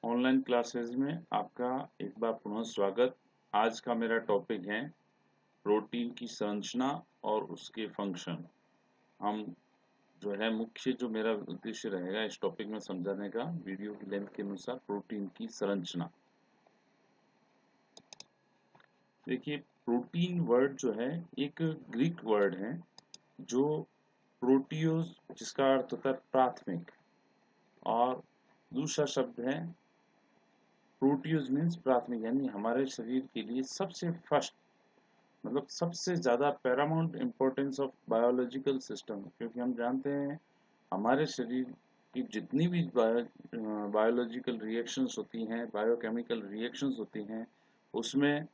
Online classes में आपका एक बार पुनः स्वागत। आज का मेरा टॉपिक है प्रोटीन की संरचना और उसके फंक्शन। हम जो है मुख्य जो मेरा उद्देश्य रहेगा इस टॉपिक में समझाने का वीडियो की लेंथ के अनुसार प्रोटीन की संरचना। देखिए, प्रोटीन वर्ड जो है एक ग्रीक वर्ड है जो प्रोटियोस जिसका अर्थ होता है प्राथमिक, और दूसरा शब्द है प्रोटियोस मीन्स प्राथमिक, यानी हमारे शरीर के लिए सबसे फर्स्ट, मतलब सबसे ज़्यादा Paramount importance of biological system. क्योंकि हम जानते हैं हमारे शरीर की जितनी भी बायोलॉजिकल रिएक्शंस होती हैं, बायोकेमिकल रिएक्शंस होती हैं, उसमें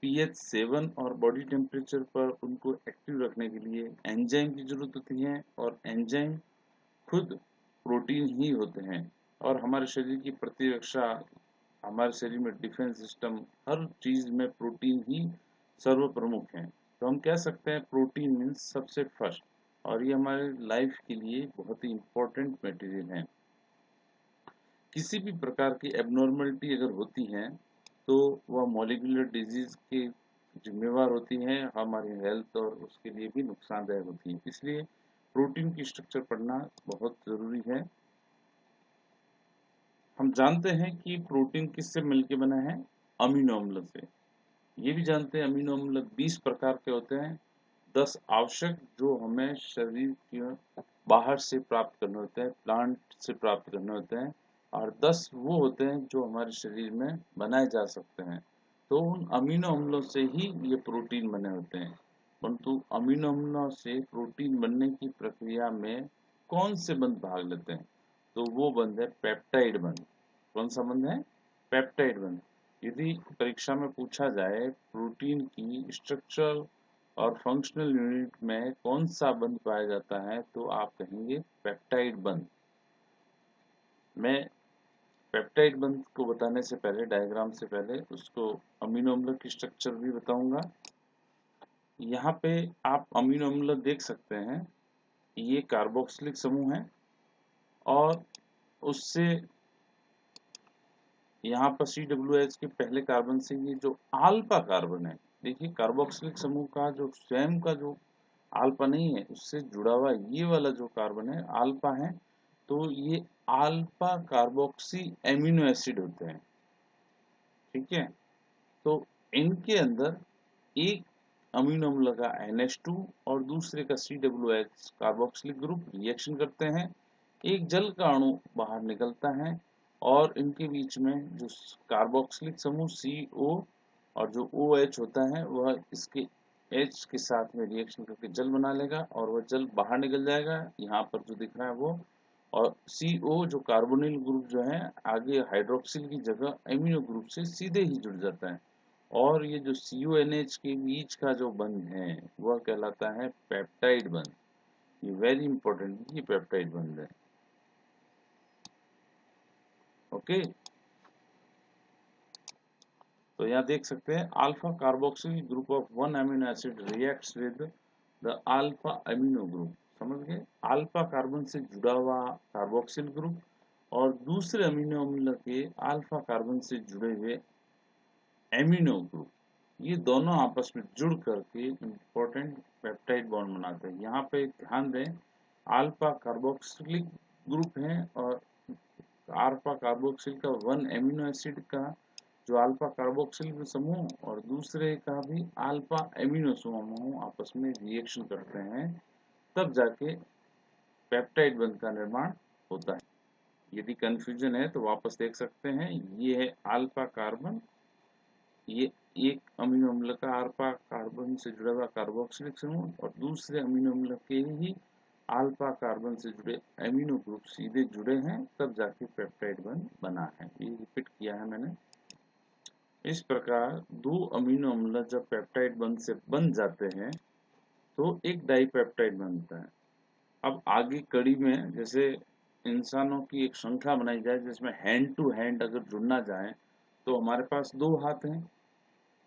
पीएच 7 और बॉडी टेम्परेचर पर उनको एक्टिव रखने के लिए एंजाइम की ज़रूरत होती है, और एंजाइम खुद प्रोटीन ही होते हैं। और हमारे शरीर की प्रतिरक्षा, हमारे शरीर में डिफेंस सिस्टम, हर चीज़ में प्रोटीन ही सर्व प्रमुख है। तो हम कह सकते हैं प्रोटीन मीन्स सबसे फर्स्ट, और ये हमारे लाइफ के लिए बहुत ही इम्पोर्टेंट मटेरियल है। किसी भी प्रकार की एबनॉर्मलिटी अगर होती है तो वह मॉलिक्यूलर डिजीज के जिम्मेवार होती है, हमारी हेल्थ और उसके लिए भी नुकसानदायक होती है। इसलिए प्रोटीन की स्ट्रक्चर पढ़ना बहुत ज़रूरी है। हम जानते हैं कि प्रोटीन किससे मिलकर बना है? अमीनो अम्ल से। ये भी जानते हैं अमीनो अम्ल 20 प्रकार के होते हैं। 10 आवश्यक जो हमें शरीर के बाहर से प्राप्त करने होते हैं, प्लांट से प्राप्त करने होते हैं, और 10 वो होते हैं जो हमारे शरीर में बनाए जा सकते हैं। तो उन अमीनो अम्लों से ही ये प्रोटीन बने होते हैं। परंतु अमीनो अम्लों से प्रोटीन बनने की प्रक्रिया में कौन से बंध भाग लेते हैं? तो वो बंध है पेप्टाइड बंध। कौन सा बंध है? पेप्टाइड बंध। यदि परीक्षा में पूछा जाए प्रोटीन की स्ट्रक्चरल और फंक्शनल यूनिट में कौन सा बंध पाया जाता है, तो आप कहेंगे पेप्टाइड बंध। मैं पेप्टाइड बंध को बताने से पहले, डायग्राम से पहले, उसको अमीनो अम्ल की स्ट्रक्चर भी बताऊंगा। यहाँ पे आप अमीनो अम्ल देख सकते हैं, ये कार्बोक्सिलिक समूह है, और उससे यहाँ पर COOH के पहले कार्बन से ये जो अल्फा कार्बन है, देखिए कार्बोक्सिलिक समूह का जो स्वयं का जो अल्फा नहीं है, उससे जुड़ा हुआ ये वाला जो कार्बन है अल्फा है। तो ये अल्फा कार्बोक्सी एमिनो एसिड होते हैं, ठीक है। तो इनके अंदर एक अमीनो अम्ल का NH2 और दूसरे का COOH कार्बोक्सिलिक ग्रुप रिएक्शन करते हैं, एक जल का अणु बाहर निकलता है, और इनके बीच में जो कार्बोक्सिलिक समूह CO और जो OH होता है वह इसके H के साथ में रिएक्शन करके जल बना लेगा, और वह जल बाहर निकल जाएगा। यहाँ पर जो दिख रहा है वो, और CO जो कार्बोनिल ग्रुप जो है आगे हाइड्रोक्सिल की जगह एमिनो ग्रुप से सीधे ही जुड़ जाता है, और ये जो CONH के बीच का जो बंध है वह कहलाता है पेप्टाइड बंध। ये वेरी इंपॉर्टेंट, ये पेप्टाइड बंध है। ओके, तो यहाँ देख सकते हैं alpha carboxyl group of one amino acid reacts with the alpha amino group. समझ गए? अल्फा कार्बन से जुड़ा हुआ कार्बोक्सिल ग्रुप और दूसरे अमीनो अम्ल के अल्फा कार्बन से जुड़े हुए एमिनो ग्रुप, ये दोनों आपस में जुड़ करके इंपॉर्टेंट पेप्टाइड बॉन्ड बनाते हैं। यहाँ पे ध्यान दें, अल्फा कार्बोक्सिलिक ग्रुप है, और अल्फा कार्बोक्सिल का वन एमिनो एसिड का जो अल्फा कार्बोक्सिल समूह और दूसरे का भी अल्फा एमिनो समूह आपस में रिएक्शन करते हैं, तब जाके पेप्टाइड बंध का निर्माण होता है। यदि कंफ्यूजन है तो वापस देख सकते हैं। ये है अल्फा कार्बन, ये एक अमीनो अम्ल का अल्फा कार्बन से जुड़ा हुआ कार्बोक्सिलिक समूह, और दूसरे अमीनो अम्ल के ही अल्फा कार्बन से जुड़े अमीनो ग्रुप सीधे जुड़े हैं, तब जाके पेप्टाइड बंध बना है। ये रिपीट किया है मैंने। इस प्रकार दो अमीनो अम्ल जब पेप्टाइड बंध से बन जाते हैं तो एक डाइपेप्टाइड बनता है। अब आगे कड़ी में जैसे इंसानों की एक श्रृंखला बनाई जाए जिसमें हैंड टू हैंड अगर जुड़ना चाहे, तो हमारे पास दो हाथ हैं,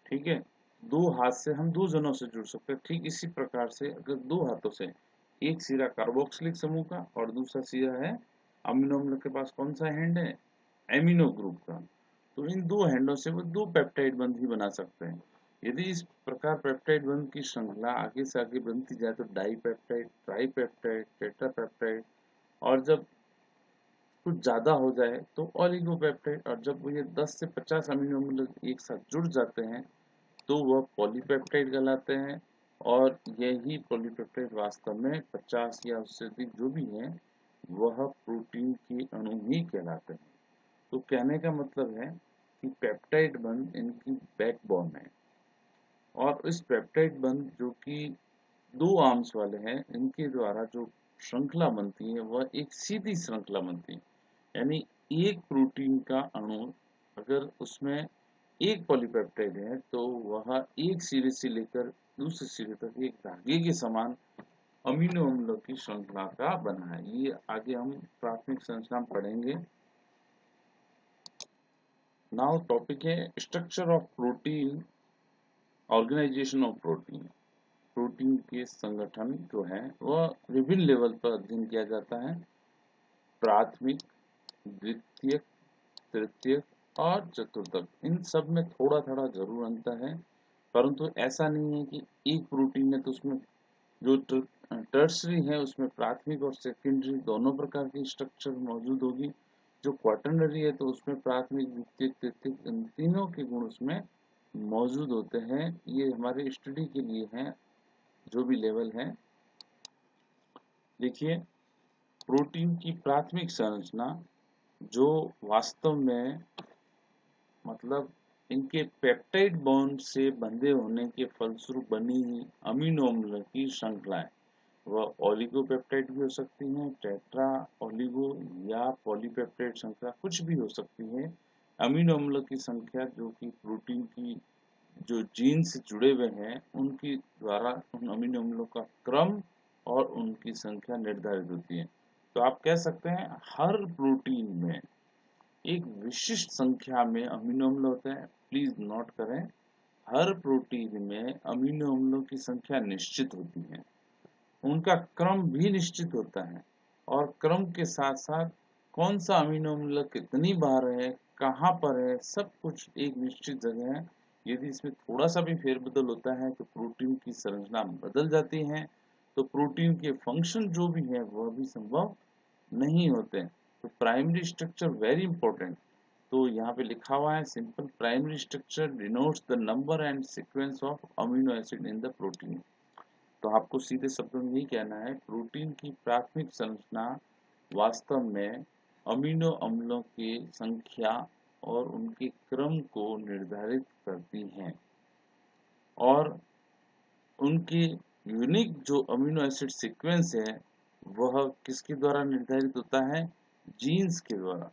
ठीक है। दो हाथ से हम दो जनों से जुड़ सकते हैं। ठीक इसी प्रकार से अगर दो हाथों से, एक सिरा कार्बोक्सिलिक समूह का और दूसरा सिरा है अमीनो अम्ल के पास, कौन सा हैंड है? एमिनो ग्रुप का, तो इन दो हैंडों से वो दो पेप्टाइड बंध ही बना सकते हैं। यदि इस प्रकार पेप्टाइड बंध की श्रृंखला आगे से आगे बनती जाए तो di peptide, tri peptide, tetra peptide, और जब कुछ ज्यादा हो जाए तो ऑलिगोपेप्टाइड, और जब वो ये 10 से 50 अमीनो एसिड एक साथ जुड़ जाते हैं तो वह पॉलीपेप्टाइड कहलाते हैं। और यही पॉलीपेप्टाइड वास्तव में 50 या उससे अधिक जो भी है वह प्रोटीन के अणु ही कहलाते हैं। तो कहने का मतलब है कि पेप्टाइड बंध इनकी बैकबोन है, और इस पेप्टाइड बंध जो कि दो आर्म्स वाले हैं, इनके द्वारा जो श्रृंखला बनती है वह एक सीधी श्रृंखला बनती है। यानी एक प्रोटीन का अणु अगर उसमें एक पॉलीपेप्टाइड है तो वह एक सिरे से लेकर दूसरे सिरे तक एक धागे के समान अमीनो अम्लों की श्रृंखला का बना है। ये आगे हम प्राथमिक संरचना में पढ़ेंगे। नाउ टॉपिक है structure of protein, organisation of protein. Protein के संगठन जो है वह विभिन्न लेवल पर अध्ययन किया जाता है, प्राथमिक, द्वितीयक, तृतीयक और चतुर्थक। इन सब में थोड़ा थोड़ा जरूर अंतर है, परंतु ऐसा नहीं है कि एक प्रोटीन है तो उसमें जो टर्सरी है उसमें प्राथमिक और सेकेंडरी दोनों प्रकार की स्ट्रक्चर मौजूद होगी। जो क्वाटरनरी है तो उसमें प्राथमिक, द्वितीयक, तृतीयक इन तीनों के गुण उसमें मौजूद होते हैं। ये हमारे स्टडी के लिए है, जो भी लेवल है। देखिए, प्रोटीन की प्राथमिक संरचना जो वास्तव में मतलब इनके पेप्टाइड बॉन्ड से बंधे होने के फलस्वरूप बनी हुई अमीनो अम्ल की श्रृंखला है। वह ओलिगोपेप्टाइड भी हो सकती हैं, टेट्रा, ओलिगो या पॉलीपेप्टाइड श्रृंखला कुछ भी हो सकती है। अमीनो अम्ल की संख्या जो कि प्रोटीन की जो जीन से जुड़े हुए हैं उनकी द्वारा उन अमीनो अम्लों का क्रम और उनकी संख्या निर्धारित होती है। तो आप कह सकते हैं हर प्रोटीन में एक विशिष्ट संख्या में अमीनो अम्ल होते हैं। प्लीज नोट करें, हर प्रोटीन में अमीनो अम्लों की संख्या निश्चित होती है, उनका क्रम भी निश्चित होता है, और क्रम के साथ साथ कौन सा अमीनो अम्ल कितनी बार है, कहाँ पर है, सब कुछ एक निश्चित जगह है। यदि इसमें थोड़ा सा भी फेरबदल होता है तो प्रोटीन की संरचना बदल जाती है, तो प्रोटीन के फंक्शन जो भी है वह भी संभव नहीं होते। तो प्राइमरी स्ट्रक्चर वेरी इंपॉर्टेंट। तो यहाँ पे लिखा हुआ है simple primary structure denotes the number and sequence of amino acid in the protein. तो आपको सीधे शब्दों में यही कहना है, प्रोटीन की प्राथमिक संरचना वास्तव में अमीनो अम्लों की संख्या और उनके क्रम को निर्धारित करती हैं, और उनकी यूनिक जो अमीनो एसिड सीक्वेंस है वह किसके द्वारा निर्धारित होता है, जीन्स के द्वारा।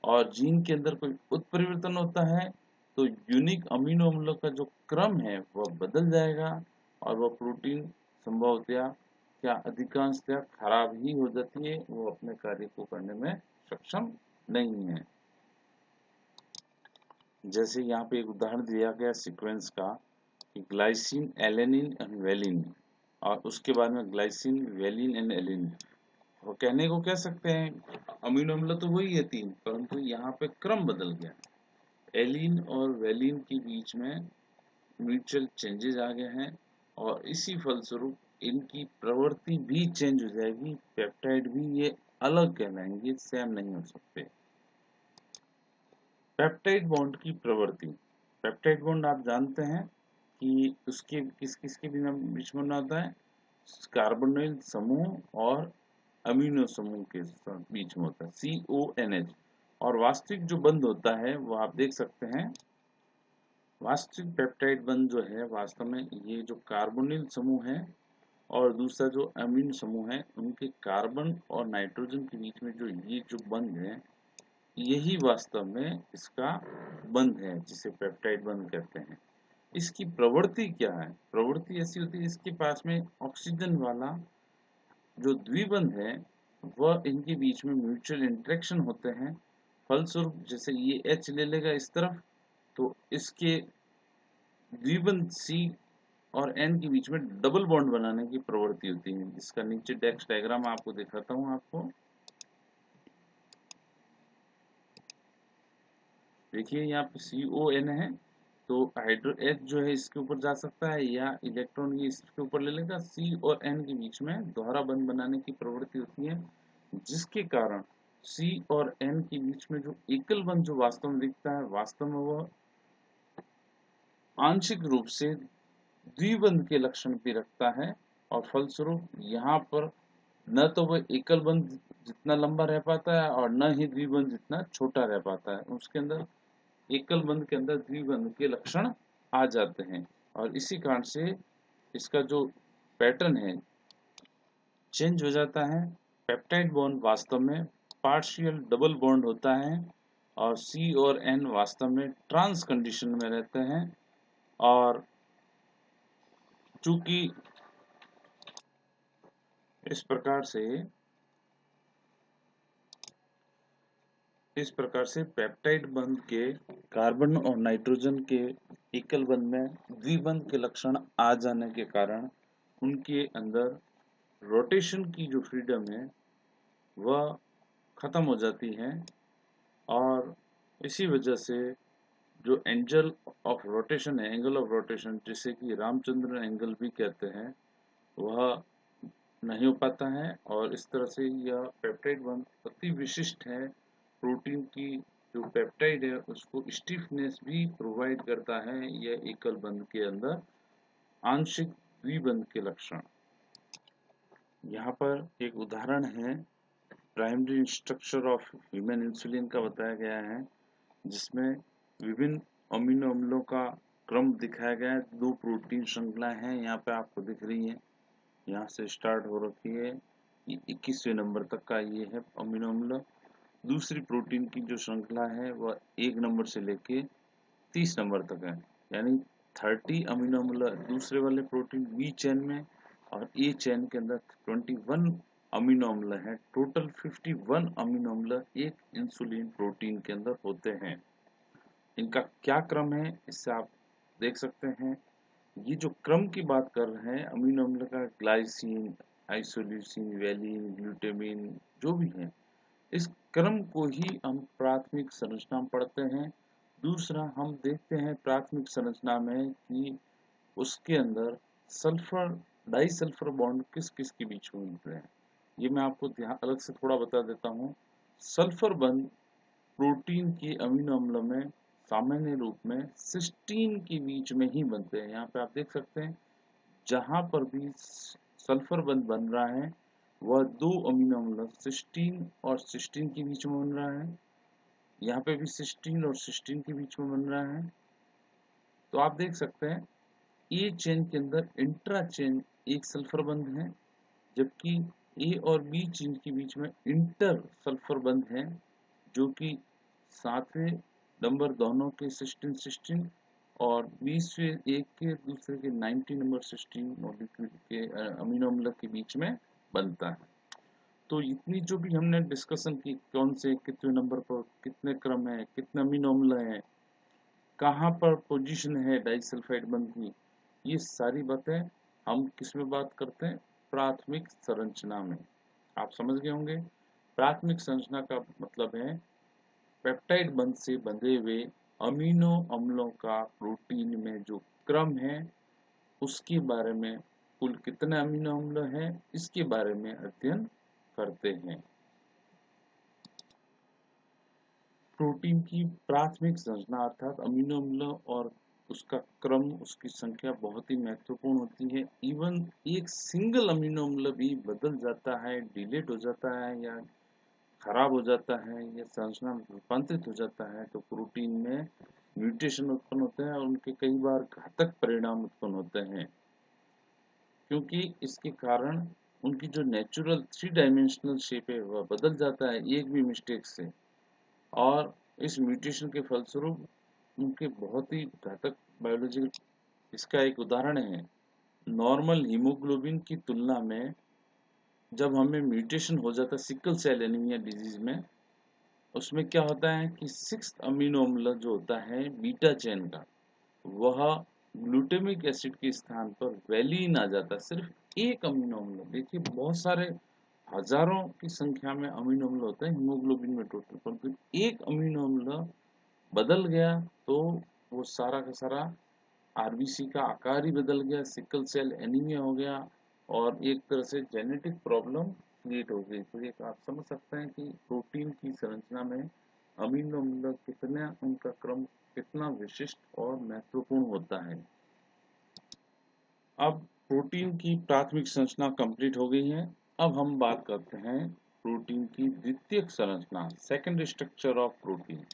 और जीन के अंदर कोई उत्परिवर्तन होता है तो यूनिक अमीनो अम्लों का जो क्रम है वह बदल जाएगा, और वह प्रोटीन संभवतया क्या अधिकांशतः खराब ही हो जाती है, वो अपने कार्य को करने में सक्षम नहीं है। जैसे यहाँ पे एक उदाहरण दिया गया सीक्वेंस का कि ग्लाइसिन, एलेनिन एंड वेलिन, और उसके बाद में ग्लाइसिन, वेलिन एंड एलिन। वो कहने को कह सकते हैं अमीनो अम्ल तो वही है तीन, परंतु यहाँ पे क्रम बदल गया। एलिन और वेलिन के बीच में म्यूचुअल चेंजेस आ गए हैं, और इसी फलस्वरूप इनकी प्रवृत्ति भी चेंज हो जाएगी, पेप्टाइड भी ये अलग कहलाएंगे, सेम नहीं हो सकते। पेप्टाइड बॉन्ड की प्रवृत्ति, पेप्टाइड बॉन्ड आप जानते हैं कि उसके किस किस के बीच में होता है, कार्बोनिल समूह और अमीनो समूह के बीच में होता है, CONH। और वास्तविक जो बंध होता है वो आप देख सकते हैं, वास्तविक पेप्टाइड बंध जो है वास्तव में ये जो कार्बोनिल समूह है और दूसरा जो अमीन समूह है उनके कार्बन और नाइट्रोजन के बीच में जो ये जो बंध है यही वास्तव में इसका बंध है, जिसे पेप्टाइड बंध कहते हैं। इसकी प्रवृत्ति क्या है, प्रवृत्ति ऐसी होती है इसके पास में ऑक्सीजन वाला जो द्विबंध है वह इनके बीच में म्यूचुअल इंटरेक्शन होते हैं, फलस्वरूप जैसे ये H ले लेगा इस तरफ तो इसके द्विबंध C और N के बीच में डबल बॉन्ड बनाने की प्रवृत्ति होती है, जिसका नीचे डेक्स डायग्राम आपको दिखाता हूँ आपको। देखिए यहाँ पे CON है, तो हाइड्रो H जो है इसके ऊपर जा सकता है या इलेक्ट्रॉन ये इसके ऊपर ले लेगा। C और N के बीच में दोहरा बंध बनाने की प्रवृत्ति होती है, जिसके कारण C और N के बीच में जो एकल बंध जो वास्तव में दिखता है, वास्तव में वह आंशिक रूप से द्विबंध के लक्षण भी रखता है, और फलस्वरूप यहाँ पर न तो वह एकल बंध जितना लंबा रह पाता है और न ही द्विबंध जितना छोटा रह पाता है। उसके अंदर एकल बंध के अंदर द्विबंध के लक्षण आ जाते हैं, और इसी कारण से इसका जो पैटर्न है चेंज हो जाता है। पेप्टाइड बॉन्ड वास्तव में पार्शियल डबल बॉन्ड होता है, और C और N वास्तव में ट्रांस कंडीशन में रहते हैं। और चूंकि इस प्रकार से पेप्टाइड बंध के कार्बन और नाइट्रोजन के एकल बंध में द्विबंध के लक्षण आ जाने के कारण उनके अंदर रोटेशन की जो फ्रीडम है वह खत्म हो जाती है, और इसी वजह से जो एंगल ऑफ रोटेशन है, एंगल ऑफ रोटेशन जिसे कि रामचंद्रन एंगल भी कहते हैं, वह नहीं हो पाता है। और इस तरह से यह पेप्टाइड बंध अति विशिष्ट है। प्रोटीन की जो पेप्टाइड है उसको स्टिफनेस भी प्रोवाइड करता है यह एकल बंध के अंदर आंशिक द्विबंध के लक्षण। यहाँ पर एक उदाहरण है primary structure of human insulin का बताया गया है, जिसमें विभिन्न अमीनो अम्लों का क्रम दिखाया गया है। 2 प्रोटीन श्रृंखलाएं हैं यहाँ पे आपको दिख रही है, यहाँ से स्टार्ट हो रखी है, ये 21वें नंबर तक का ये है अमीनो अम्ल। दूसरी प्रोटीन की जो श्रृंखला है वह 1 नंबर से लेके 30 नंबर तक है, यानी 30 अमीनो अम्ल दूसरे वाले प्रोटीन बी चेन में, और ए चेन के अंदर 21 अमीनो अम्ल है। टोटल 51 अमीनो अम्ल एक इंसुलिन प्रोटीन के अंदर होते हैं। इनका क्या क्रम है इससे आप देख सकते हैं। ये जो क्रम की बात कर रहे हैं अमीनो अम्ल का, ग्लाइसिन, आइसोल्यूसिन, वैलिन, ग्लूटामिन जो भी है, इस क्रम को ही हम प्राथमिक संरचना में पढ़ते हैं। दूसरा हम देखते हैं प्राथमिक संरचना में कि उसके अंदर सल्फर डाइसल्फर बॉन्ड किस किस के बीच में मिलते हैं। ये मैं आपको ध्यान अलग से थोड़ा बता देता हूँ। सल्फर बंध प्रोटीन के अमीनो अम्ल में सामान्य रूप में सिस्टीन के बीच में ही बनते हैं। यहाँ पे आप देख सकते हैं जहां पर भी सल्फर बंध बन रहा है वह 2 अमीनो अम्ल सिस्टीन और सिस्टीन के बीच में बन रहा है। यहाँ पे भी सिस्टीन और सिस्टीन के बीच में बन रहा है। तो आप देख सकते हैं ए चेन के अंदर इंट्रा चेन एक सल्फर बंध है, जबकि ए और बी चेन के बीच में इंटर सल्फर बंध है, जो कि 7वें नंबर दोनों के सिस्टीन सिस्टीन और 20वें एक के दूसरे के 90 नंबर सिस्टीन मॉलिक्यूल के अमीनो अम्ल के बीच में बनता है। तो इतनी जो भी हमने डिस्कशन की, कौन से कितने नंबर पर कितने क्रम है, कितने अमीनो अम्ल है, कहाँ पर पोजीशन है डाइसल्फाइड बंध की, ये सारी बातें हम किस में बात करते हैं, प्राथमिक संरचना में। आप समझ गए होंगे प्राथमिक संरचना का मतलब है पेप्टाइड बंध से बंधे हुए अमीनो अम्लों का प्रोटीन में जो क्रम है उसके बारे में, कुल कितने अमीनो अम्ल हैं इसके बारे में अध्ययन करते हैं। प्रोटीन की प्राथमिक संरचना अर्थात अमीनो अम्ल और उसका क्रम, उसकी संख्या बहुत ही महत्वपूर्ण होती है। इवन एक सिंगल अमीनो अम्ल भी बदल जाता है, डिलीट हो जाता है या खराब हो जाता है या संरचना में रूपांतरित हो जाता है, तो प्रोटीन में म्यूटेशन उत्पन्न होते हैं और उनके कई बार घातक परिणाम उत्पन्न होते हैं, क्योंकि इसके कारण उनकी जो नेचुरल 3 डायमेंशनल शेप है वह बदल जाता है एक भी मिस्टेक से, और इस म्यूटेशन के फलस्वरूप उनके बहुत ही घातक बायोलॉजिकल। इसका एक उदाहरण है नॉर्मल हीमोग्लोबिन की तुलना में जब हमें म्यूटेशन हो जाता है सिकल सेल एनीमिया डिजीज में, उसमें क्या होता है कि 6th अमीनो अम्ल जो होता है बीटा चेन का, वह ग्लूटामिक एसिड के स्थान पर वैलिन आ जाता है। सिर्फ एक अमीनो अम्ल, देखिए बहुत सारे हजारों की संख्या में अमीनो अम्ल होते हैं हीमोग्लोबिन में टोटल, परंतु एक अमीनो अम्ल बदल गया तो वो सारा का सारा आरबीसी का आकार ही बदल गया, सिकल सेल एनीमिया हो गया और एक तरह से जेनेटिक प्रॉब्लम क्रिएट हो गई। तो ये आप समझ सकते हैं कि प्रोटीन की संरचना में अमीनो अम्ल कितना, उनका क्रम कितना विशिष्ट और महत्वपूर्ण होता है। अब प्रोटीन की प्राथमिक संरचना कंप्लीट हो गई है। अब हम बात करते हैं प्रोटीन की द्वितीयक संरचना, सेकेंड स्ट्रक्चर ऑफ प्रोटीन।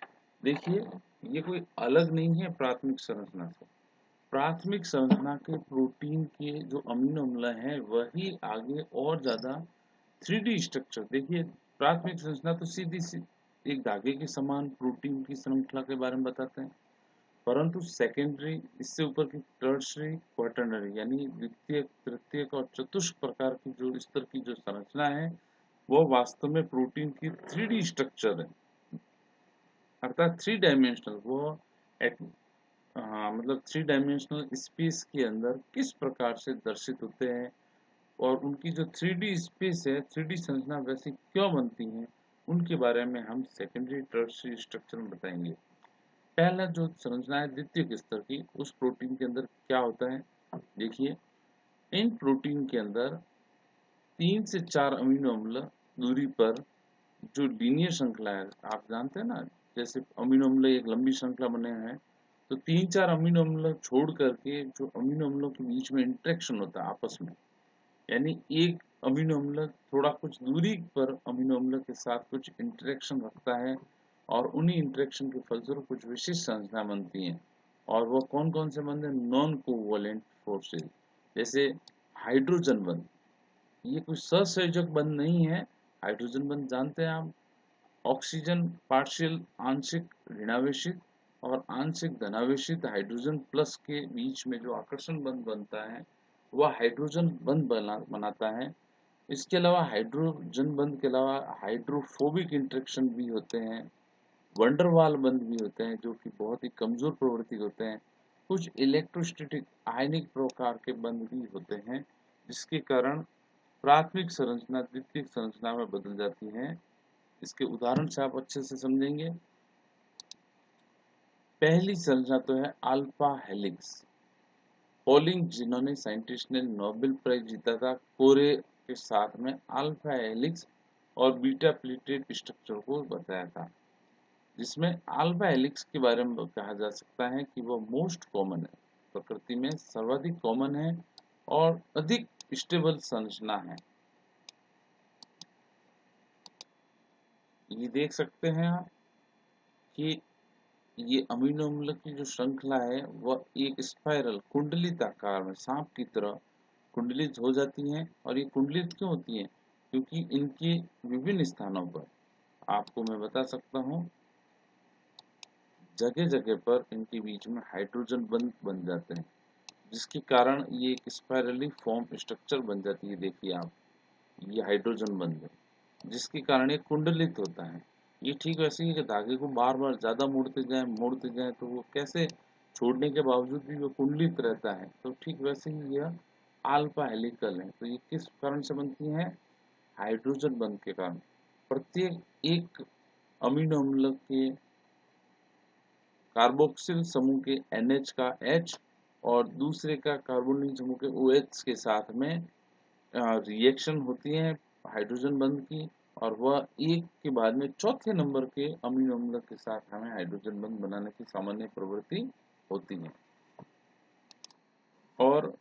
देखिए, ये कोई अलग नहीं है प्राथमिक संरचना से। प्राथमिक संरचना के प्रोटीन के जो अमीनो अम्ल हैं वही आगे और ज्यादा 3D स्ट्रक्चर। देखिए, प्राथमिक संरचना तो सीधी सी एक धागे के समान प्रोटीन की श्रृंखला के बारे में बताते हैं, परंतु सेकेंडरी, इससे ऊपर की टर्शरी, क्वाटरनरी यानी द्वितीयक, तृतीयक और चतुष्क प्रकार की जो स्तर की जो संरचना है वो वास्तव में प्रोटीन की 3D स्ट्रक्चर है, अर्थात 3 डायमेंशनल। वो मतलब 3 डायमेंशनल स्पेस के अंदर किस प्रकार से दर्शित होते हैं और उनकी जो 3D स्पेस है, 3D संरचना वैसी क्यों बनती है, उनके बारे में हम सेकेंडरी टर्शरी स्ट्रक्चर में बताएंगे। पहला जो संरचना है द्वितीयक स्तर की, उस प्रोटीन के अंदर क्या होता है। देखिए, इन प्रोटीन के अंदर 3 से 4 अमीनो अम्ल दूरी पर जो लीनियर श्रृंखला है, आप जानते हैं ना, जैसे अमीनो अम्ल एक लंबी श्रृंखला बने हैं, तो 3-4 अमीनो अम्ल छोड़ करके जो अमीनो अम्लों के बीच में इंटरेक्शन होता है आपस में, यानी एक अमीनो अम्ल थोड़ा कुछ दूरी पर अमीनो अम्ल के साथ कुछ इंटरेक्शन रखता है और उन्हीं इंटरेक्शन के फलस्वरूप कुछ विशिष्ट संरचना बनती हैं। और वो कौन कौन से बंध हैं? नॉन कोवैलेंट फोर्सेज, जैसे हाइड्रोजन बंध। ये कोई सहसंयोजक बंध नहीं है। हाइड्रोजन बंध जानते हैं आप, ऑक्सीजन पार्शियल आंशिक ऋणावेशित और आंशिक धनावेशित हाइड्रोजन प्लस के बीच में जो आकर्षण बंध बनता है वह हाइड्रोजन बंध बनाता है। इसके अलावा हाइड्रोजन बंध के अलावा हाइड्रोफोबिक इंटरेक्शन भी होते हैं, वंडरवाल बंध भी होते हैं जो कि बहुत ही कमजोर प्रवृत्ति होते हैं, कुछ इलेक्ट्रोस्टैटिक आयनिक प्रकार के बंध भी होते हैं, जिसके कारण प्राथमिक संरचना द्वितीयक संरचना में बदल जाती है। इसके उदाहरण से आप अच्छे से समझेंगे। पहली संरचना तो है अल्फा हेलिक्स। पॉलिंग, जिन्होंने साइंटिस्ट ने नोबेल प्राइज जीता था, कोरे के साथ में अल्फा हेलिक्स और बीटा प्लेटेड स्ट्रक्चर को बताया था, जिसमें अल्फा हेलिक्स के बारे में कहा जा सकता है कि वो मोस्ट कॉमन है, प्रकृति में सर्वाधिक कॉमन है और अधिक स्टेबल संरचना है। ये देख सकते हैं आप कि ये अमीनो अम्ल की जो श्रृंखला है वह एक स्पाइरल कुंडलित आकार में सांप की तरह कुंडलित हो जाती हैं। और ये कुंडलित क्यों होती हैं? क्योंकि इनके विभिन्न स्थानों पर, आपको मैं बता सकता हूँ, जगह जगह पर इनके बीच में हाइड्रोजन बंध बन जाते हैं, जिसके कारण ये एक स्पाइरली फॉर्म स्ट्रक्चर बन जाती है। देखिए आप, ये हाइड्रोजन बंध है जिसके कारण ये कुंडलित होता है। ये ठीक वैसे ही कि धागे को बार बार ज्यादा मोड़ते जाएं तो वो कैसे छोड़ने के बावजूद भी वो कुंडलित रहता है, तो ठीक वैसे ही यह अल्फा हेलिकल है। तो ये किस कारण से बनती है? हाइड्रोजन बंध के कारण। प्रत्येक एक अमीनो अम्ल के कार्बोक्सिल समूह के NH का H और दूसरे का कार्बोनिल समूह के OH के साथ में रिएक्शन होती है हाइड्रोजन बंध की, और वह एक के बाद में चौथे नंबर के अमीनो अम्ल के साथ हमें हाइड्रोजन बंध बनाने की सामान्य प्रवृत्ति होती है। और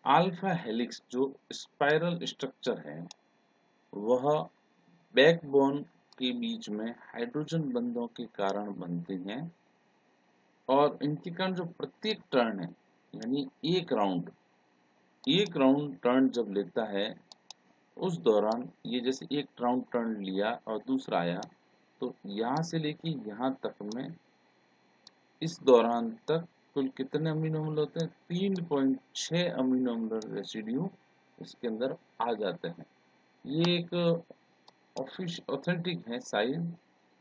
अल्फा हेलिक्स जो स्पाइरल स्ट्रक्चर है वह बैकबोन के बीच में हाइड्रोजन बंधों के कारण बनती हैं और इनके कारण जो प्रत्येक टर्न है, यानी एक राउंड टर्न जब लेता है, उस दौरान ये जैसे एक राउंड टर्न लिया और दूसरा आया, तो यहाँ से लेके यहाँ तक में इस दौरान तक कुल कितने अमीनो अम्ल होते हैं? 3.6 अमीनो अम्ल रेसिड्यू इसके अंदर आ जाते हैं। ये एक ऑथेंटिक है साइज।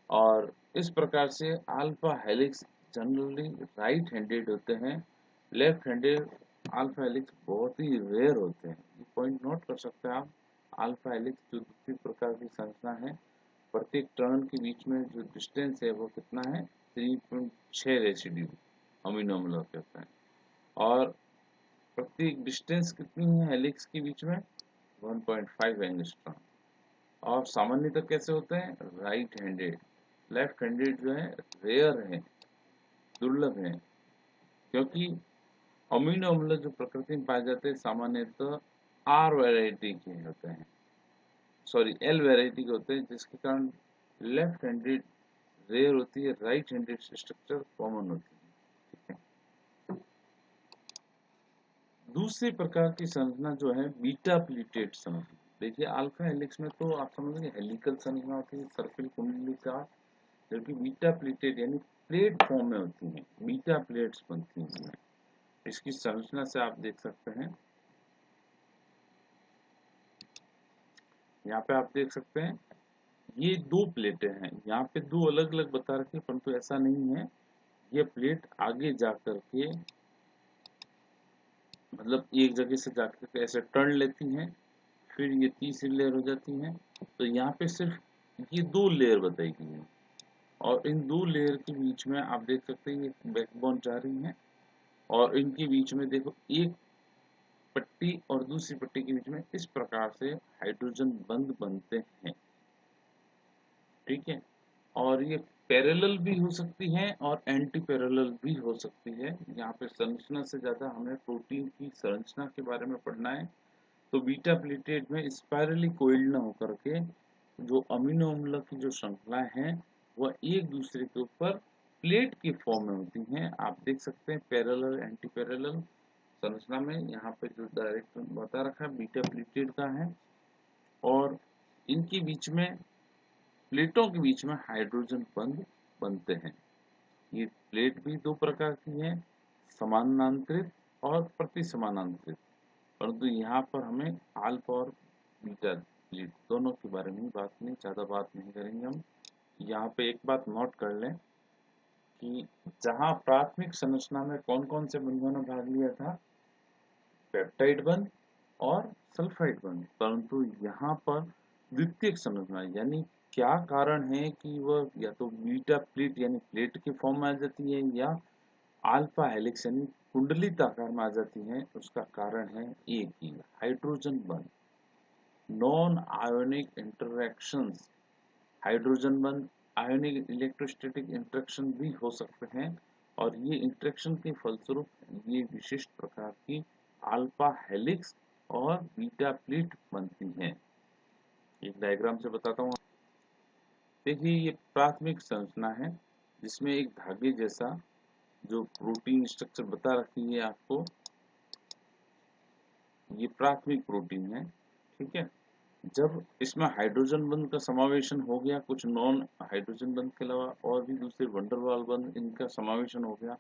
और इस प्रकार से alpha helix generally right handed होते हैं। लेफ्ट हैंडेड अल्फा हेलिक्स बहुत ही रेयर होते हैं। ये पॉइंट नोट कर सकते हैं आप। अल्फा हेलिक्स जो दूसरी प्रकार की संरचना है, प्रत्येक टर्न के बीच में जो डिस्टेंस है वो कितना है? 3.6 रेसिड्यू अमीनो अम्ल के होते हैं और प्रत्येक डिस्टेंस कितनी है हेलिक्स के बीच में 1.5 एंगस्ट्रॉम। और सामान्यतः कैसे होते हैं राइट हैंडेड, लेफ्ट हैंडेड जो है रेयर है, दुर्लभ है, क्योंकि अमीनो अम्ल जो प्रकृति में पाए जाते हैं सामान्यतः आर वैरायटी के होते हैं, सॉरी एल वैरायटी के होते हैं, जिसके कारण लेफ्ट हैंडेड रेयर होती है, राइट हैंडेड स्ट्रक्चर कॉमन होती है। दूसरे प्रकार की संरचना जो है बीटा प्लीटेड संरचना। देखिए अल्फा हेलिक्स में तो आप समझेंगे हेलिकल संरचना होती है, सर्पिल कुंडली का, जबकि बीटा प्लीटेड यानी प्लेट फॉर्म में होती है, बीटा प्लेट्स बनती हैं। इसकी संरचना से आप देख सकते हैं, यहाँ पे आप देख सकते हैं ये दो प्लेटें हैं, यहाँ पे दो अलग अलग बता रखी है, परंतु ऐसा नहीं है, ये प्लेट आगे जाकर के मतलब एक जगह से जाकर के ऐसे टर्न लेती हैं, फिर ये तीसरी लेयर हो जाती है। तो यहाँ पे सिर्फ ये दो लेयर बताई गई है और इन दो लेयर के बीच में आप देख सकते हैं ये बैकबोन जा रही है और इनके बीच में देखो एक पट्टी और दूसरी पट्टी के बीच में इस प्रकार से हाइड्रोजन बंध बनते हैं, ठीक है। और ये पैरेलल भी हो सकती है और एंटी पैरेलल भी हो सकती है। यहाँ पे संरचना से ज्यादा हमें प्रोटीन की संरचना के बारे में पढ़ना है। तो बीटा प्लेटेड में स्पाइरली कोइल्ड न होकर के जो अमीनो अम्ल की जो श्रृंखलाएं हैं वह एक दूसरे के ऊपर प्लेट की फॉर्म में होती हैं। आप देख सकते हैं पैरेलल एंटी पैरेलल संरचना में यहाँ पे जो डायरेक्ट बता रखा है बीटा प्लेटेड का है और इनके बीच में प्लेटों के बीच में हाइड्रोजन बंध बनते हैं। ये प्लेट भी दो प्रकार की है, समानांतरित और प्रति समानांतरित, परंतु यहाँ पर हमें अल्फा और बीटा प्लेट दोनों के बारे में बात नहीं, ज्यादा बात नहीं करेंगे हम। यहाँ पे एक बात नोट कर लें कि जहाँ प्राथमिक संरचना में कौन कौन से बंधों ने भाग लिया था, पेप्टाइड बंध और सल्फाइड बंध, परंतु यहाँ पर द्वितीयक संरचना यानी क्या कारण है कि वह या तो बीटा प्लेट यानी प्लेट के फॉर्म में आ जाती है या अल्फा हेलिक्स यानी कुंडलित आकार में आ जाती है, उसका कारण है एक ही हाइड्रोजन बंध। नॉन आयोनिक इंटरैक्शंस, हाइड्रोजन बंध आयोनिक इलेक्ट्रोस्टैटिक इंटरेक्शन भी हो सकते हैं और ये इंटरेक्शन के फलस्वरूप ये विशिष्ट प्रकार की अल्फा हेलिक्स और बीटा प्लेट बनती हैं। एक डायग्राम से बताता हूँ। देखिए ये प्राथमिक संरचना है जिसमें एक धागे जैसा जो प्रोटीन स्ट्रक्चर बता रखी है आपको, ये प्राथमिक प्रोटीन है, ठीक है। जब इसमें हाइड्रोजन बंध का समावेशन हो गया, कुछ नॉन हाइड्रोजन बंध के अलावा और भी दूसरे वंडरवाल बंध इनका समावेशन हो गया,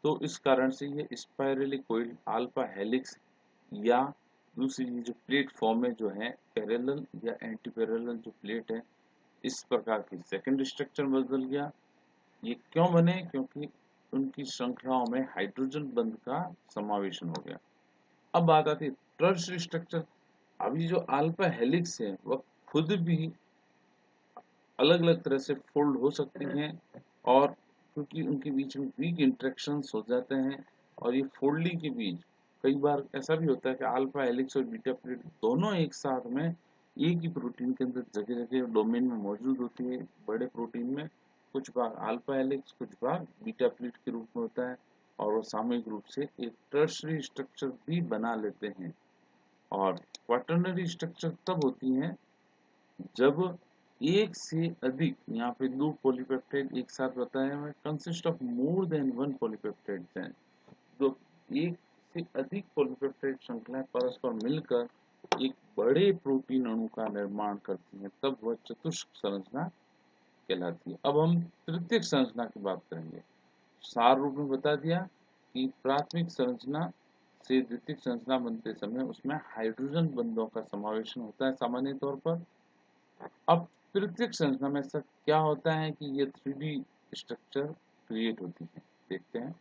तो इस कारण से ये स्पाइरली कोइल्ड अल्फा हेलिक्स या दूसरी जो प्लेट फॉर्म में जो है पैरेलल या एंटी पैरेलल जो प्लेट है, इस प्रकार की सेकेंडरी स्ट्रक्चर बदल गया। ये क्यों बने? क्योंकि उनकी श्रृंखलाओं में हाइड्रोजन बंध का समावेशन हो गया। अब बात आती है टर्शियरी स्ट्रक्चर। अभी जो अल्फा हेलिक्स है वह खुद भी अलग अलग तरह से फोल्ड हो सकती हैं और क्योंकि उनके बीच में वीक इंटरेक्शंस हो जाते हैं और ये फोल्डिंग के बीच कई बार ऐसा भी होता है कि अल्फा हेलिक्स और बीटा प्लेट दोनों एक साथ में एक ही प्रोटीन के अंदर जगह जगह डोमेन में मौजूद होती है। बड़े प्रोटीन में कुछ भाग अल्फा हेलिक्स कुछ भाग बीटा प्लेट के रूप में होता है और वो सामूहिक रूप से एक टर्शियरी स्ट्रक्चर भी बना लेते हैं। और क्वाटर्नरी स्ट्रक्चर तब होती हैं जब एक से अधिक, यहाँ पे दो पॉलीपेप्टाइड एक साथ बताया हुआ है, consist of more than one polypeptide chain. तो एक से अधिक पॉलीपेप्टाइड श्रृंखलाएं परस्पर मिलकर एक बड़े प्रोटीन अणु का निर्माण करती हैं, तब वह चतुष्क संरचना कहलाती है। अब हम तृतीयक संरचना की बात करेंगे। सार रूप में बता दिया कि प्राथमिक संरचना से द्वितीयक संरचना बनते समय उसमें हाइड्रोजन बंधों का समावेशन होता है सामान्य तौर पर। अब तृतीयक संरचना में ऐसा क्या होता है कि ये 3D स्ट्रक्चर क्रिएट होती है, देखते हैं।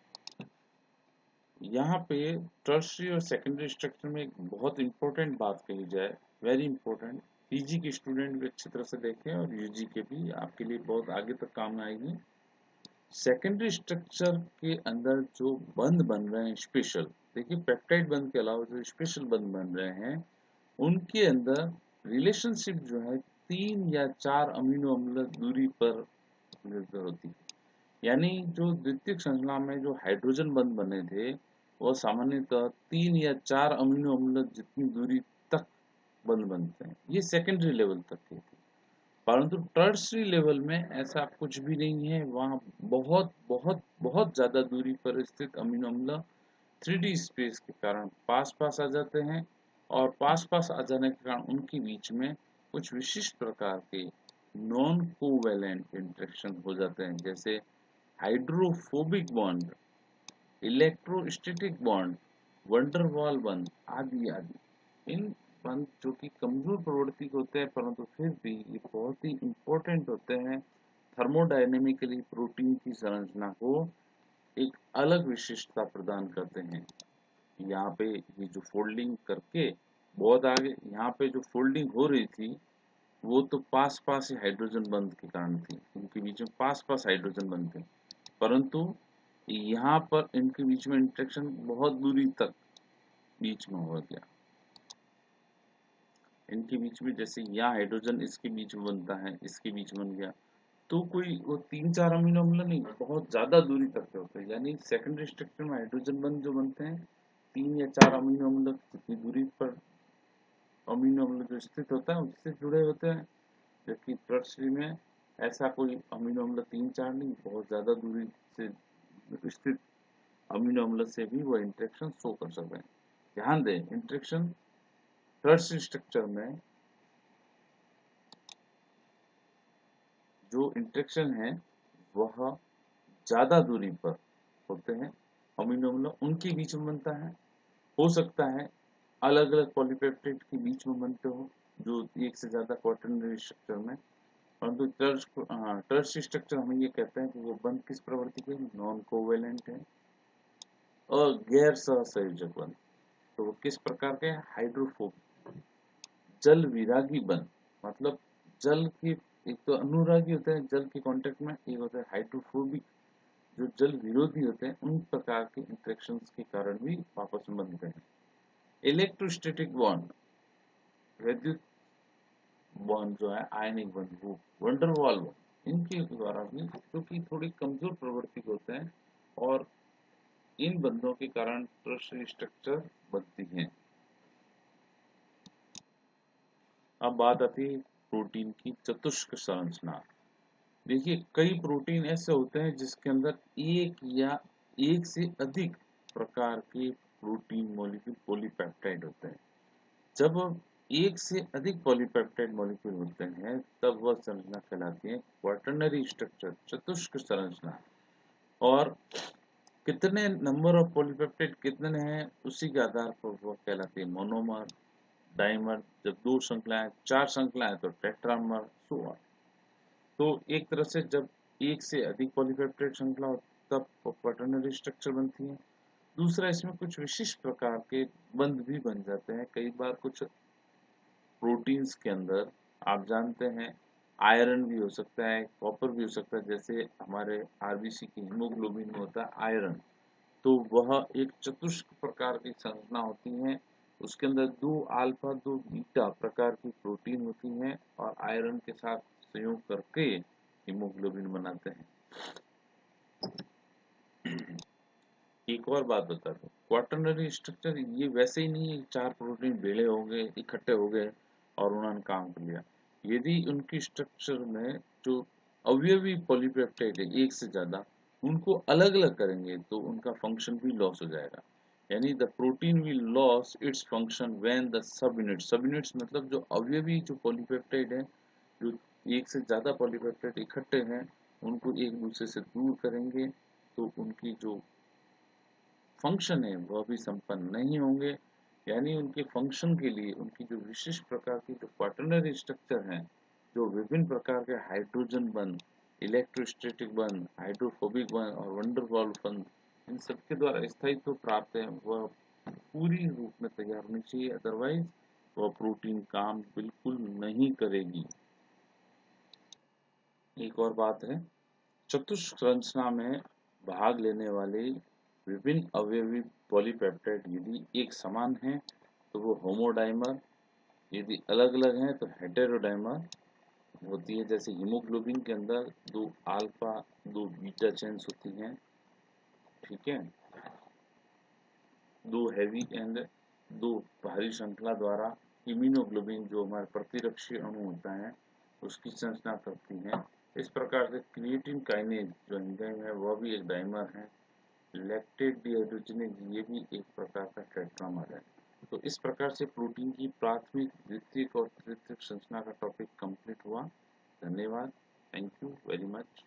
यहाँ पे टर्शियरी और सेकेंडरी स्ट्रक्चर में एक बहुत इंपॉर्टेंट बात कही जाए, वेरी इंपॉर्टेंट, पीजी के स्टूडेंट भी अच्छी तरह से देखें और यूजी के भी, आपके लिए बहुत आगे तक काम में आएगी। सेकेंडरी स्ट्रक्चर के अंदर जो बंध बन रहे हैं स्पेशल, देखिए पेप्टाइड बंध के अलावा जो स्पेशल बंध बन रहे हैं उनके अंदर रिलेशनशिप जो है 3 या 4 अमीनो अम्ल दूरी पर निर्भर होती है। यानी जो द्वितीयक श्रृंखला में जो हाइड्रोजन बंध बने थे वह सामान्यतः 3 या 4 अमीनो अम्ल जितनी दूरी तक बंध बनते हैं। ये सेकेंडरी लेवल तक के थे, परंतु टर्शरी लेवल में ऐसा कुछ भी नहीं है। वहाँ बहुत बहुत बहुत ज्यादा दूरी पर स्थित अमीनो अम्ल 3D स्पेस के कारण पास पास आ जाते हैं और पास पास आ जाने के कारण उनके बीच में कुछ विशिष्ट प्रकार के नॉन कोवैलेंट इंटरेक्शन हो जाते हैं, जैसे hydrophobic bond, electrostatic bond, van der Waals बंध आदि आदि। इन बंध जो कि कमजोर प्रवृत्ति के होते हैं परंतु फिर भी ये बहुत ही इम्पोर्टेंट होते हैं, थर्मोडायनेमिकली प्रोटीन की संरचना को एक अलग विशिष्टता प्रदान करते हैं। यहाँ पे ये जो फोल्डिंग करके बहुत आगे यहाँ पे जो फोल्डिंग हो रही थी वो तो पास पास ही हाइड्रोजन बंध के कारण थी, इनके बीच में पास पास हाइड्रोजन बंध थे, परंतु यहाँ पर इनके बीच में इंटरेक्शन बहुत दूरी तक बीच में हो गया। इनके बीच में जैसे यहाँ हाइड्रोजन इसके बीच में बनता है, इसके बीच बन गया, तो कोई वो 3-4 अमीनो अम्ल नहीं, बहुत ज्यादा दूरी तक के होते हैं। यानी सेकेंडरी स्ट्रक्चर में हाइड्रोजन बंध जो बनते हैं 3 या 4 अमीनो अम्ल जितनी दूरी पर अमीनो अम्ल जो स्थित होता है उससे जुड़े होते हैं, जबकि टर्शरी में ऐसा कोई अमीनो अम्ल 3-4 नहीं, बहुत ज्यादा दूरी से स्थित अमीनो अम्ल से भी वो इंटरेक्शन शो कर सकते हैं। ध्यान दें, इंटरेक्शन टर्शरी स्ट्रक्चर में जो इंटरेक्शन है वह ज्यादा दूरी पर होते हैं, अमीनो अम्ल उनके बीच में बनता है। हो सकता है अलग अलग पॉलीपेप्टाइड के बीच में बनते हो जो एक से ज्यादा क्वाटरनरी स्ट्रक्चर में, परंतु टर्शरी स्ट्रक्चर हम ये कहते हैं कि वो बंध किस प्रवृत्ति के, नॉन कोवेलेंट है और गैर सहसंयोजक बंध। तो वो किस प्रकार के, हाइड्रोफोबिक, जल विरागी बंध, मतलब जल के, एक तो अनुरागी होते हैं जल के कांटेक्ट में, एक होता है हाइड्रोफोबिक जो जल विरोधी होते हैं, उन प्रकार के इंटरेक्शंस के कारण भी आपस में बनते हैं। इलेक्ट्रोस्टैटिक बॉन्ड, विद्युत बॉन्ड जो है आयनिक बॉन्ड, वो वंडरवॉल बॉन्ड, इनके द्वारा भी जो कि थोड़ी कमजोर प्रवृत्ति के होते हैं और इन बंधों के कारण टर्शरी स्ट्रक्चर बनती हैं। अब बात आती है प्रोटीन की चतुष्क संरचना। देखिए कई प्रोटीन ऐसे होते हैं जिसके अंदर एक या एक से अधिक प्रकार के प्रोटीन मॉलिक्यूल पॉलीपेप्टाइड होते हैं। जब एक से अधिक पॉलीपेप्टाइड मॉलिक्यूल होते हैं तब वह संरचना कहलाती है क्वाटरनरी स्ट्रक्चर, चतुष्क संरचना। और कितने नंबर ऑफ पॉलीपेप्टाइड कितने हैं उसी के आधार पर वह कहलाती है मोनोमर, डाइमर, जब 2 श्रृंखलाएं 4 श्रृंखलाएं तो टेट्रामर, सो ऑन। तो एक तरह से जब एक से अधिक पॉलीपेप्टाइड श्रृंखला हो तब क्वाटरनरी स्ट्रक्चर बनती है। दूसरा, इसमें कुछ विशिष्ट प्रकार के बंध भी बन जाते हैं। कई बार कुछ प्रोटीन्स के अंदर आप जानते हैं आयरन भी हो सकता है, कॉपर भी हो सकता है, जैसे हमारे आरबीसी की हीमोग्लोबिन में होता है आयरन, तो वह एक चतुष्क प्रकार की संरचना होती है। उसके अंदर 2 अल्फा 2 बीटा प्रकार की प्रोटीन होती हैं और आयरन के साथ संयोग करके हीमोग्लोबिन बनाते हैं। एक और बात बता दूं, क्वाटरनरी स्ट्रक्चर ये वैसे ही नहीं है 4 प्रोटीन भेड़े हो गए, इकट्ठे हो गए और उन्होंने काम कर लिया। यदि उनकी स्ट्रक्चर में जो अवयवी पॉलीपेप्टाइड है एक से ज्यादा, उनको अलग अलग करेंगे तो उनका फंक्शन भी लॉस हो जाएगा। यानी the protein will loss its function when the sub units मतलब जो अवयवी जो पॉलीपेप्टाइड है, जो एक से ज्यादा पॉलीपेप्टाइड इकट्ठे हैं उनको एक दूसरे से दूर करेंगे तो उनकी जो फंक्शन है वह भी संपन्न नहीं होंगे। यानी उनके फंक्शन के लिए उनकी जो विशिष्ट प्रकार की जो क्वाटरनरी स्ट्रक्चर हैं, जो विभिन्न प्रकार के हाइड्रोजन बंध, इलेक्ट्रोस्टैटिक बंध, हाइड्रोफोबिक बंध और वंडरवॉल बंध, इन सबके द्वारा स्थायित्व प्राप्त है, वह पूरी रूप में तैयार होनी चाहिए, अदरवाइज वह प्रोटीन काम बिल्कुल नहीं करेगी। एक और बात है चतुष्संरचना में भाग लेने वाले विभिन्न अवयवी पॉलीपेप्टाइड यदि एक समान हैं तो वो होमोडाइमर, यदि अलग अलग हैं तो हेटेरोडाइमर होती है। जैसे हीमोग्लोबिन के अंदर 2 अल्फा 2 बीटा चेन्स होती हैं, ठीक है। 2 हैवी एंड 2 भारी श्रृंखला द्वारा इम्यूनोग्लोबिन जो हमारे प्रतिरक्षी अणु होता है उसकी संरचना करती है। इस प्रकार से क्रिएटिन काइनेज जो एंजाइम है वह भी एक डाइमर है। लैक्टेट डिहाइड्रोजिनेज ये भी एक प्रकार का टेट्रामर है। तो इस प्रकार से प्रोटीन की प्राथमिक, द्वितीयक और तृतीयक संरचना का टॉपिक कंप्लीट हुआ। धन्यवाद। Thank you very much.